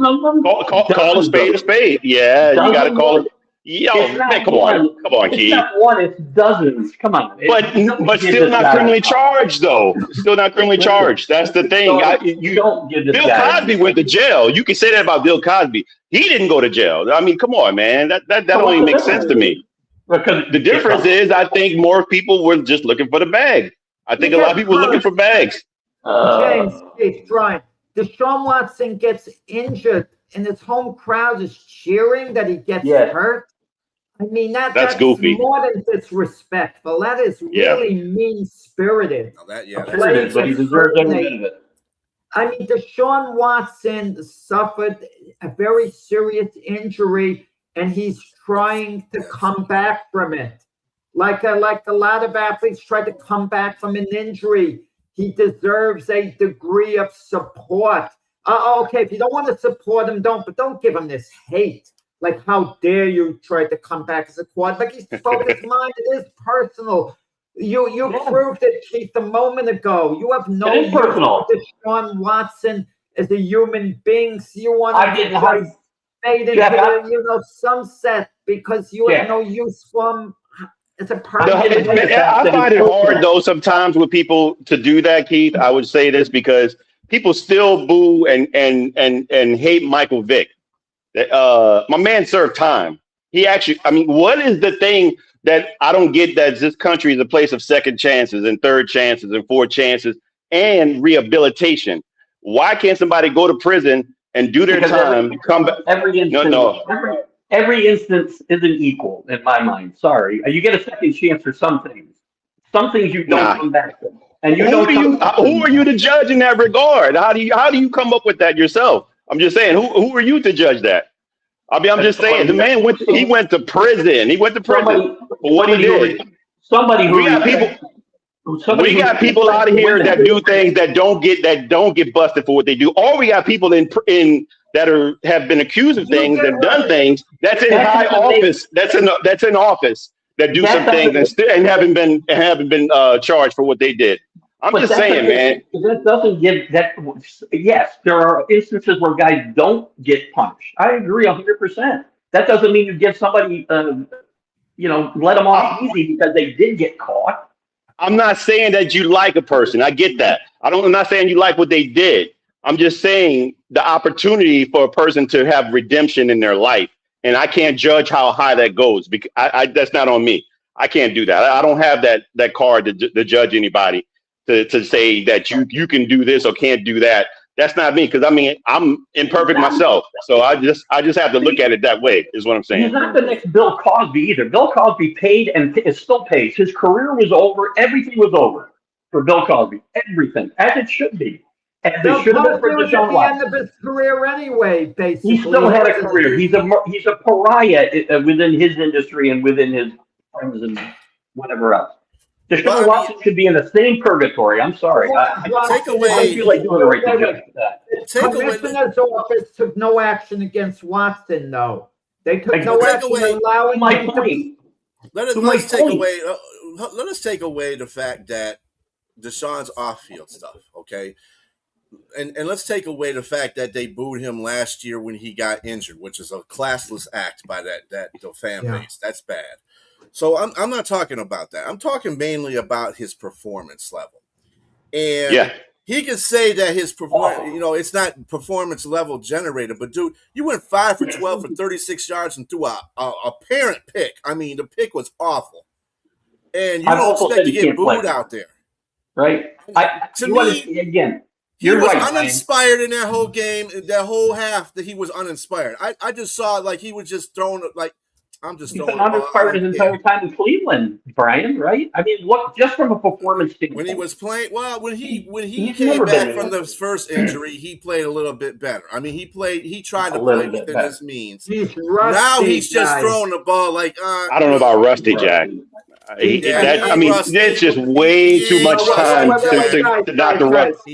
call a spade a spade. Yeah, you got to call it. Yo, man, come on, Keith. It's not one, it's dozens. Come on. But still not criminally charged, though. Still not criminally charged. That's the thing. Bill Cosby went to jail. You can say that about Bill Cosby. He didn't go to jail. I mean, come on, man. That don't even make sense to me. Because the difference is, I think more people were just looking for the bag. I think a lot of people were looking for bags. James, it's Brian. Deshaun Watson gets injured, and his home crowd is cheering that he gets hurt. I mean, that's goofy. More than disrespectful. That is really mean-spirited. But he deserves every bit of it. I mean, Deshaun Watson suffered a very serious injury, and he's trying to come back from it. Like a lot of athletes try to come back from an injury. He deserves a degree of support. Okay, if you don't want to support him, don't give him this hate. Like, how dare you try to come back as a quarterback? He spoke his mind. It is personal. You proved it, Keith, a moment ago. You have no use for Deshaun Watson as a human being. So you want to fade into sunset because you have no use for him as a person. I find it hard, though, sometimes with people to do that, Keith. I would say this because people still boo and hate Michael Vick. My man served time. He actually, I mean, what is the thing that I don't get, that this country is a place of second chances and third chances and fourth chances and rehabilitation? Why can't somebody go to prison and do their time, come back? Every instance isn't equal in my mind. Sorry. You get a second chance for some things. Some things you don't come back from. And who are you to judge in that regard? How do you come up with that yourself? I'm just saying, who are you to judge that? I mean, I'm just saying, the man went to prison. He went to prison for what he did. We got people out of here that do things that don't get busted for what they do. Or we got people in that have been accused of things and done things that's in high office. That's in office that do some things and haven't been charged for what they did. I'm just saying, man. That doesn't give that. Yes, there are instances where guys don't get punished. I agree 100%. That doesn't mean you give somebody, let them off easy because they did get caught. I'm not saying that you like a person. I get that. I'm not saying you like what they did. I'm just saying the opportunity for a person to have redemption in their life, and I can't judge how high that goes because that's not on me. I can't do that. I don't have that card to judge anybody. To say that you can do this or can't do that. That's not me, because I mean I'm imperfect myself. So I just have to look at it that way, is what I'm saying. He's not the next Bill Cosby either. Bill Cosby paid and still pays. His career was over. Everything was over for Bill Cosby. Everything, as it should be. As it should have been for Deshaun Watson. At the end of his career anyway, basically. He still had a career. He's a pariah within his industry and within his friends and whatever else. Deshaun Watson should be in the same purgatory. I'm sorry. I feel like doing the right thing for that. Commissioner's office took no action against Watson, though. They took no action allowing him to. Let us take away the fact that Deshaun's off-field stuff, okay? And let's take away the fact that they booed him last year when he got injured, which is a classless act by the fan base. That's bad. So I'm not talking about that. I'm talking mainly about his performance level. And he can say that his performance, it's not performance level generated, but dude, you went 5 for 12 for 36 yards and threw a parent pick. I mean, the pick was awful. And you don't expect to get booed out there. Right? He was uninspired in that whole game, that whole half that he was uninspired. I just saw like he was just thrown like, I'm just He's throwing been the ball. I uninspired his don't entire care. time in Cleveland, Brian. Right? I mean, look, just from a performance standpoint. When he was playing, well, when he He's came never back been from the first injury, he played a little bit better. I mean, he tried a to little play bit within better. his means. He's rusty. Now he's just guys. throwing the ball like I don't know about Rusty, Jack. Yeah, That, he I mean, rusty. there's just way He too ain't much rusty, time Jack. to knock the guys, rust. He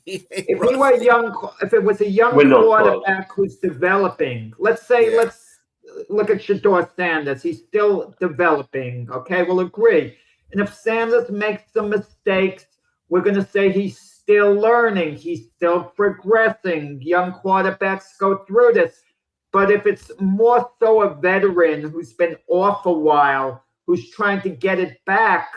ain't If rusty. he were young, if it was a young Windows quarterback who's developing, let's say, Yeah. let's look at Shador Sanders. He's still developing. Okay, we'll agree. And if Sanders makes some mistakes, we're going to say he's still learning. He's still progressing. Young quarterbacks go through this. But if it's more so a veteran who's been off a while, who's trying to get it back,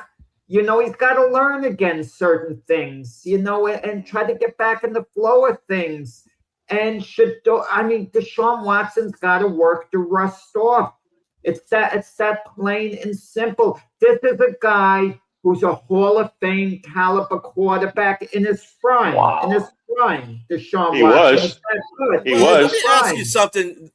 you know, he's got to learn again certain things, you know, and try to get back in the flow of things. And Deshaun Watson's got to work the rust off. It's that plain and simple. This is a guy who's a Hall of Fame caliber quarterback in his prime. Wow. In his prime, Deshaun He Watson. was. He's that good. He Well, was. let me ask you something.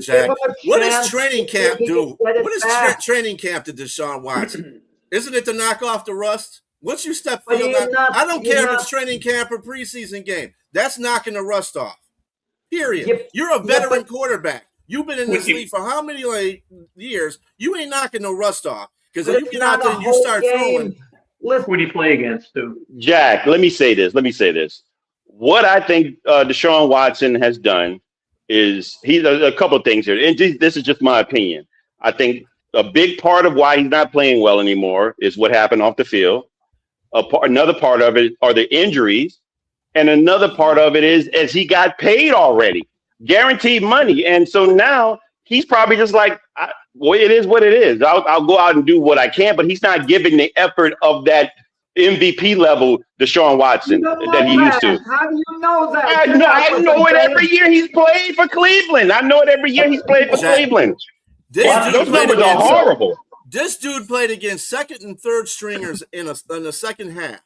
Jack. What does training camp do? What is training camp to Deshaun Watson? Isn't it to knock off the rust? Once you step But field, you're not- I don't you're care if not- it's training camp or preseason game. That's knocking the rust off. Period. Yep. You're a veteran but- quarterback. You've been in this league for how many years? You ain't knocking no rust off. Because But if you it's get out not there a and you whole start game. throwing, Listen, Who did he play against, too? Jack, let me say this. What I think Deshaun Watson has done is he's a couple of things here. And this is just my opinion. I think a big part of why he's not playing well anymore is what happened off the field. Another part of it are the injuries. And another part of it is he got paid already, guaranteed money. And so now he's probably just like, well, it is what it is. I'll go out and do what I can, but he's not giving the effort of that MVP level Deshaun Watson that he used to. How do you know that? I know it every year he's played for Cleveland. I know it every year he's played for Jack, Cleveland. this dude Those played numbers are against horrible. This dude played against second and third stringers in the second half.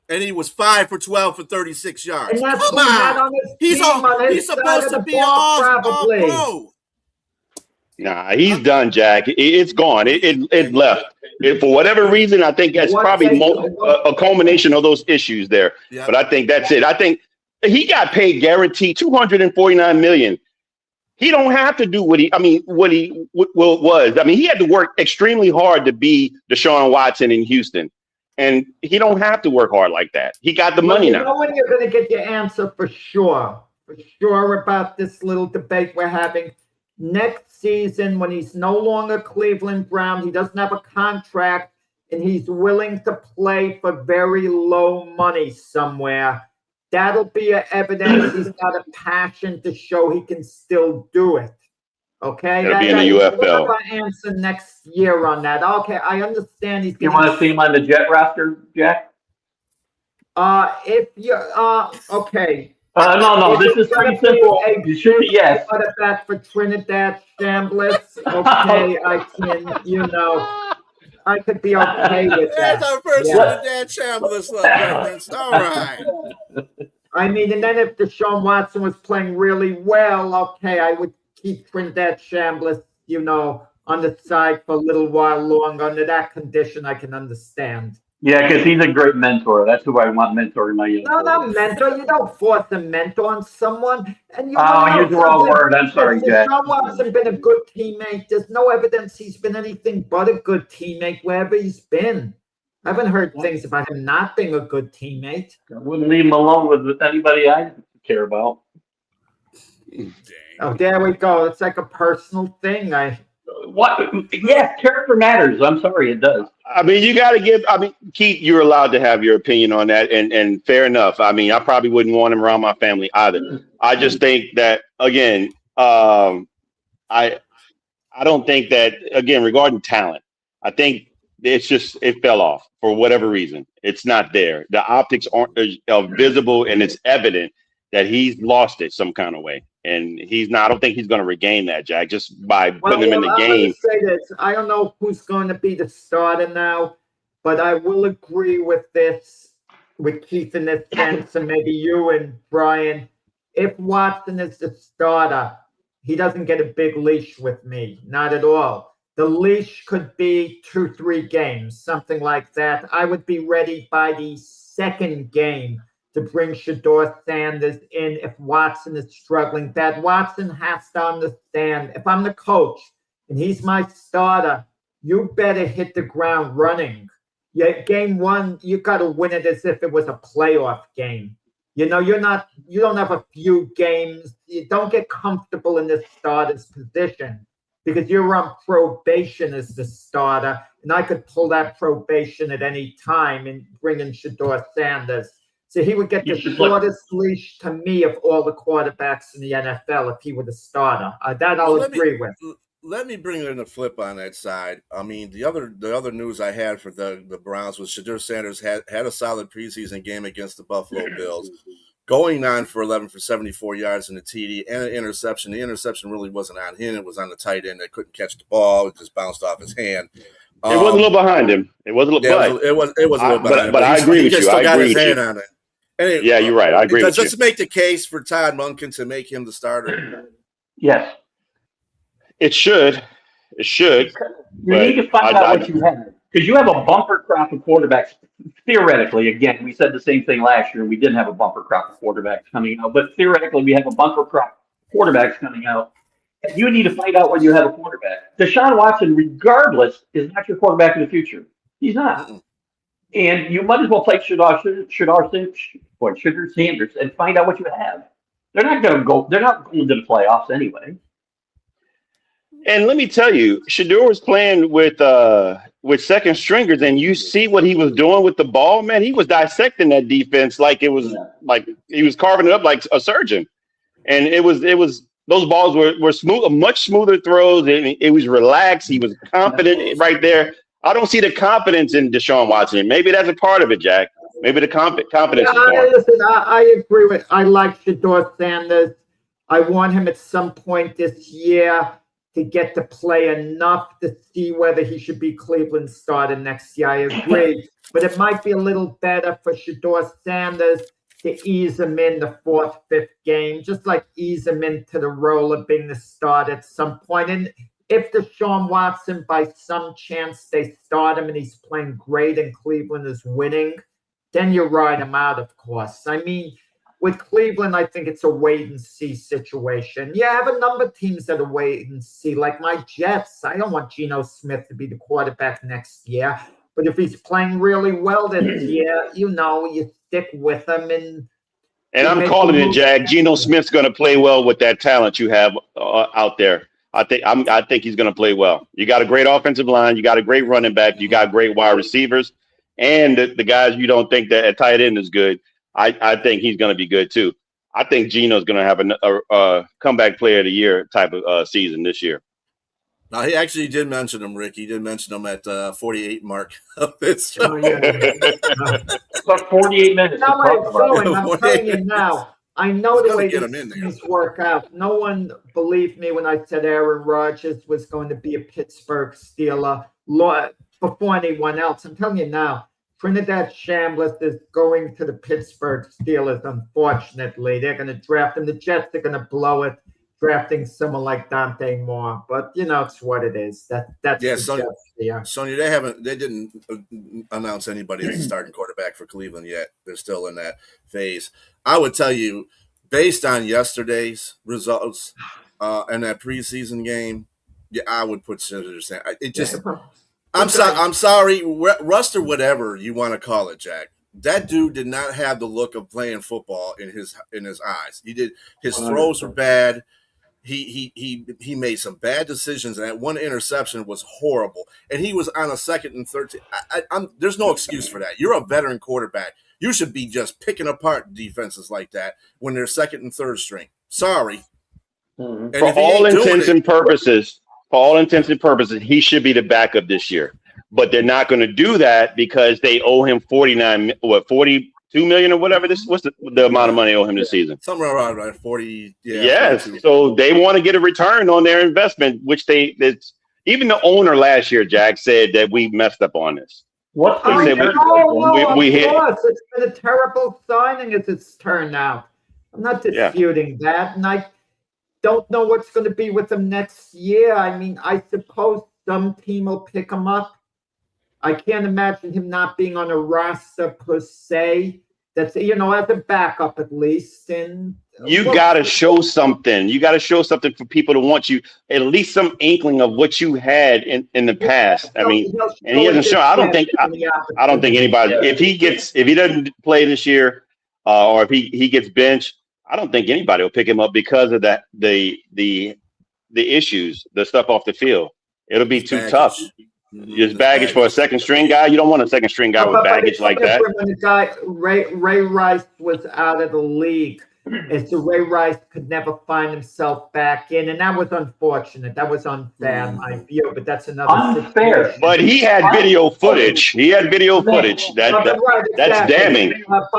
And he was 5 for 12 for 36 yards. And that's Come who he had on. on his He's team on his he's side supposed of to the be an ball, all probably. pro. Nah, he's done, Jack. It's gone. It left. For whatever reason, I think that's probably a culmination of those issues there. Yeah. But I think that's it. I think he got paid guaranteed $249 million. He don't have to do what he was. I mean, he had to work extremely hard to be Deshaun Watson in Houston. And he don't have to work hard like that. He got the money you now. know when you're going to get your answer for sure about this little debate we're having. Next season, when he's no longer Cleveland Brown, he doesn't have a contract, and he's willing to play for very low money somewhere. That'll be a evidence he's got a passion to show he can still do it. Okay? It'll be in the UFL. We'll have an answer next year on that. Okay, I understand he's You want to see him on the Jet roster, Jack? if you okay. No. This is pretty simple. You should be yes. Quarterback for Trinidad Chambliss. Okay, I can, I could be okay with that. That's our first Trinidad Chambliss reference. All right. I mean, and then if Deshaun Watson was playing really well, okay, I would keep Trinidad Chambliss, on the side for a little while longer. Under that condition, I can understand. Yeah, because he's a great mentor. That's who I want mentoring my young. No, not mentor. You don't force a mentor on someone. And I used the wrong word. I'm sorry, Jack. Deshaun Watson been a good teammate. There's no evidence he's been anything but a good teammate wherever he's been. I haven't heard things about him not being a good teammate. I wouldn't leave him alone with anybody I care about. Oh, there we go. It's like a personal thing. What? Yes, character matters. I'm sorry, it does. I mean, you got to give. I mean, Keith, you're allowed to have your opinion on that, and fair enough. I mean, I probably wouldn't want him around my family either. I just think that again, I don't think that again regarding talent. I think it fell off for whatever reason. It's not there. The optics aren't visible, and it's evident that he's lost it some kind of way. And I don't think he's going to regain that, Jack, just by putting him in the game. Say this. I don't know who's going to be the starter now, but I will agree with Keith in this sense, and maybe you and Brian. If Watson is the starter, he doesn't get a big leash with me. Not at all. The leash could be 2-3 games, something like that. I would be ready by the second game to bring Shedeur Sanders in if Watson is struggling bad. Watson has to understand, if I'm the coach and he's my starter, you better hit the ground running. Yeah, game one, you got to win it as if it was a playoff game. You know, you don't have a few games. You don't get comfortable in this starter's position because you're on probation as the starter, and I could pull that probation at any time and bring in Shedeur Sanders. So he would get the shortest leash to me of all the quarterbacks in the NFL if he were the starter. That I'll agree with. Let me bring in a flip on that side. I mean, the other news I had for the Browns was Shedeur Sanders had a solid preseason game against the Buffalo Bills, going 9 for 11 for 74 yards in the TD and an interception. The interception really wasn't on him; it was on the tight end that couldn't catch the ball. It just bounced off his hand. It was a little behind him. It was a little, it was a little behind him. But I agree with you. Still I got agree his with hand you. on it. And Yeah, you're right. I agree with you. Does this make the case for Todd Monken to make him the starter? Yes. It should. It should. You need to find out what you have. Because you have a bumper crop of quarterbacks. Theoretically, again, we said the same thing last year. We didn't have a bumper crop of quarterbacks coming out. But theoretically, we have a bumper crop of quarterbacks coming out. And you need to find out when you have a quarterback. Deshaun Watson, regardless, is not your quarterback in the future. He's not. And you might as well play Shedeur Sanders and find out what you have. They're not going to the playoffs anyway. And let me tell you, Shedeur was playing with second stringers, and you see what he was doing with the ball, man. He was dissecting that defense like it was like he was carving it up like a surgeon. And it was those balls were smooth, much smoother throws. It was relaxed. He was confident right there. I don't see the confidence in Deshaun Watson. Maybe that's a part of it, Jack. Maybe the confidence is gone. Listen, I agree with. I like Shedeur Sanders. I want him at some point this year to get to play enough to see whether he should be Cleveland's starter next year. I agree. But it might be a little better for Shedeur Sanders to ease him in the 4th, 5th game, just like ease him into the role of being the starter at some point. And if Deshaun Watson, by some chance, they start him and he's playing great and Cleveland is winning, then you ride him out, of course. I mean, with Cleveland, I think it's a wait-and-see situation. Yeah, I have a number of teams that are wait-and-see, like my Jets. I don't want Geno Smith to be the quarterback next year. But if he's playing really well this year, you stick with him. And I'm calling it, Jack. Geno Smith's going to play well with that talent you have out there. I think he's going to play well. You got a great offensive line. You got a great running back. You got great wide receivers. And the guys you don't think that at tight end is good, I think he's going to be good too. I think Geno's going to have a comeback player of the year type of season this year. Now, he actually did mention him, Rick. He did mention him at 48 mark of this show. Oh, yeah. It's about 48 minutes. Now I'm telling you now. I know the way these things work out. No one believed me when I said Aaron Rodgers was going to be a Pittsburgh Steeler before anyone else. I'm telling you now, Trinidad Chambliss is going to the Pittsburgh Steelers, unfortunately. They're going to draft him. The Jets are going to blow it, drafting someone like Dante Moore. But, it's what it is. That's Sonia, they didn't announce anybody as a starting quarterback for Cleveland yet. They're still in that phase. I would tell you, based on yesterday's results and that preseason game, yeah, I would put Sanders. It just, I'm sorry, rust or whatever you want to call it, Jack. That dude did not have the look of playing football in his eyes. His throws were bad. He made some bad decisions, and that one interception was horrible. And he was on a 2nd and 13. There's no excuse for that. You're a veteran quarterback. You should be just picking apart defenses like that when they're 2nd and 3rd string. Sorry. And for all intents and purposes, he should be the backup this year. But they're not going to do that because they owe him $42 million or whatever. What's the amount of money they owe him this season? Somewhere around right, 40. Yeah. Yes. 42. So they want to get a return on their investment, which even the owner last year, Jack, said that we messed up on this. What's the return? It's been a terrible signing as it's turned out. I'm not disputing that. And don't know what's going to be with him next year. I mean, I suppose some team will pick him up. I can't imagine him not being on a roster per se. That's, as a backup at least. And you got to show something. You got to show something for people to want you. At least some inkling of what you had in the past. I mean, and he hasn't shown. I don't think anybody. If he doesn't play this year, or if he gets benched, I don't think anybody will pick him up because of that the issues, the stuff off the field. It'll be too tough. Just baggage for a second string guy. You don't want a second string guy with baggage like that. When the guy Ray Rice was out of the league, and so Ray Rice could never find himself back in, and that was unfortunate. That was unfair, in my view. But that's another unfair. But he had video footage. He had video footage. That's damning. But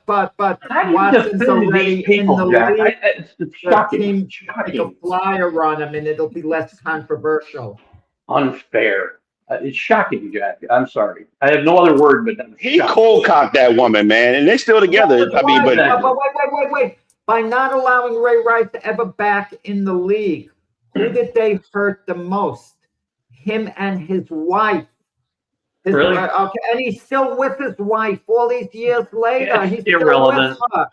Watson's already in the league. It's shocking. Take a flyer on him, and it'll be less controversial. Unfair. It's shocking, Jack. I'm sorry. I have no other word, but he cold cocked that woman, man, and they're still together. But wait. By not allowing Ray Rice ever back in the league, who did they hurt the most? Him and his wife. Really? Okay, and he's still with his wife all these years later. Yeah, he's irrelevant. Still with her.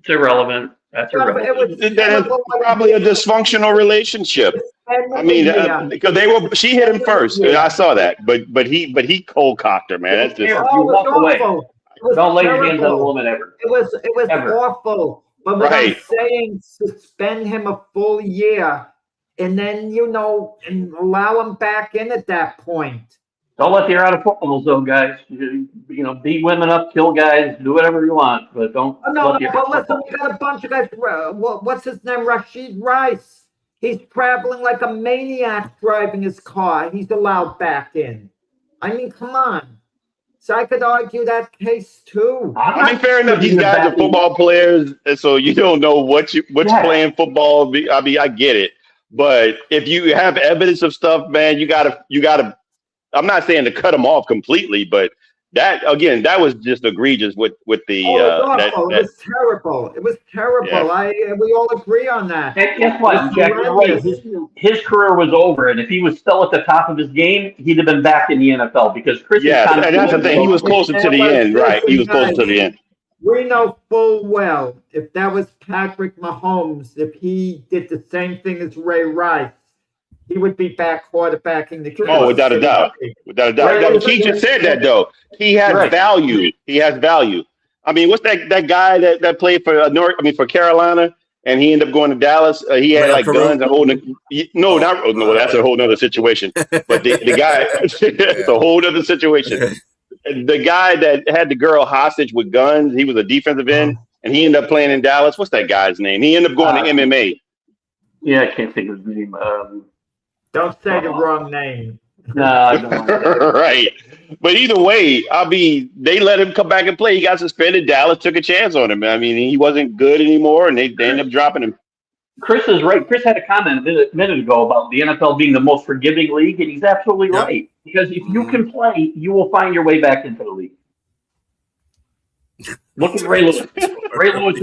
It's irrelevant. That's irrelevant. That is probably a dysfunctional relationship. I mean, because she hit him first. I saw that, but he cold cocked her, man. That's just you walk away. Don't lay your hands on a woman ever. It was awful. But what I'm saying, suspend him a full year, and then and allow him back in at that point. Don't let the out of football zone, guys. Beat women up, kill guys, do whatever you want, but don't. But listen, we got a bunch of guys. What's his name? Rashid Rice. He's traveling like a maniac driving his car. He's allowed back in. I mean, come on. So I could argue that case too. I mean, fair enough. These guys are football players, and so you don't know what's playing football. I mean, I get it, but if you have evidence of stuff, man, you gotta. I'm not saying to cut them off completely, but that was just egregious with the. It was terrible. It was terrible. Yeah. We all agree on that. And guess what, Jack? You're right. His career was over, and if he was still at the top of his game, he'd have been back in the NFL because Chris. Yeah, and that's the thing. He was closer to the end, right? He was closer to the end. We know full well if that was Patrick Mahomes, if he did the same thing as Ray Rice, he would be back quarterbacking the Kansas Oh, without a doubt. Without a doubt. He just said that, though. He has value. He has value. I mean, what's that guy that played for Carolina, and he ended up going to Dallas? He had guns and holding. No, that's a whole other situation. But the guy, it's a whole other situation. The guy that had the girl hostage with guns, he was a defensive end, and he ended up playing in Dallas. What's that guy's name? He ended up going to MMA. Yeah, I can't think of his name. Don't say the wrong name. No. Right. But either way, they let him come back and play. He got suspended. Dallas took a chance on him. I mean, he wasn't good anymore, and they ended up dropping him. Chris is right. Chris had a comment a minute ago about the NFL being the most forgiving league, and he's absolutely right. Because if you can play, you will find your way back into the league. Look at Ray Lewis. Ray Lewis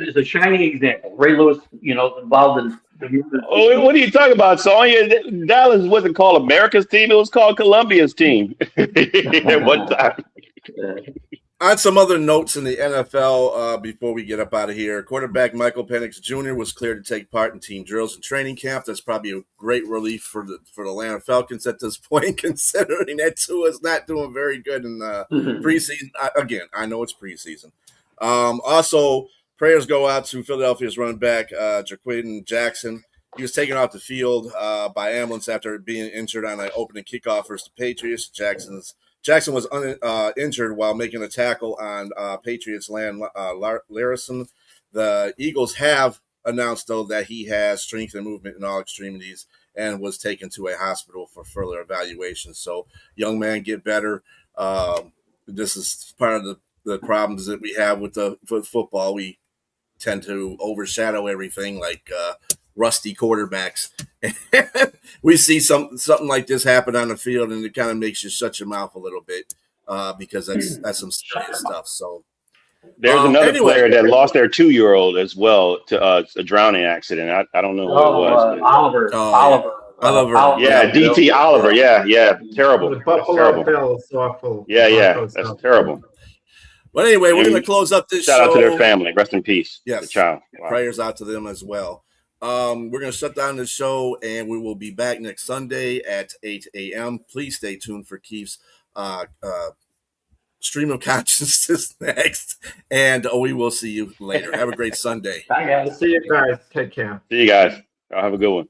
is a shining example. Ray Lewis, involved in what are you talking about, Sonya? Dallas wasn't called America's team; it was called Columbia's team at one time. On some other notes in the NFL before we get up out of here, quarterback Michael Penix Jr. was cleared to take part in team drills and training camp. That's probably a great relief for the Atlanta Falcons at this point, considering that Tua's not doing very good in the preseason. Again, I know it's preseason. Also, prayers go out to Philadelphia's running back, Jaquin Jackson. He was taken off the field by ambulance after being injured on an opening kickoff versus the Patriots. Jackson was injured while making a tackle on Patriots Land Larson. The Eagles have announced, though, that he has strength and movement in all extremities and was taken to a hospital for further evaluation. So, young man, get better. This is part of the problems that we have with football. We tend to overshadow everything like rusty quarterbacks. We see something like this happen on the field, and it kind of makes you shut your mouth a little bit because that's some serious stuff. So There's another Anyway. player that lost their 2-year-old as well to a drowning accident. I don't know who it was. Oliver. Oh, Oliver. Oliver. Yeah, DT Oliver. Yeah, terrible. The That's Buffalo terrible. Bills, awful. Yeah, Broncos, that's awful. terrible. But anyway, we're going to close up this Shout show. out to their family. Rest in peace. Yes. The child. Wow. Prayers out to them as well. We're going to shut down the show, and we will be back next Sunday at 8 a.m. Please stay tuned for Keith's stream of consciousness next, and we will see you later. Have a great Sunday. Bye, guys. See you guys. Take care. See you guys. Y'all have a good one.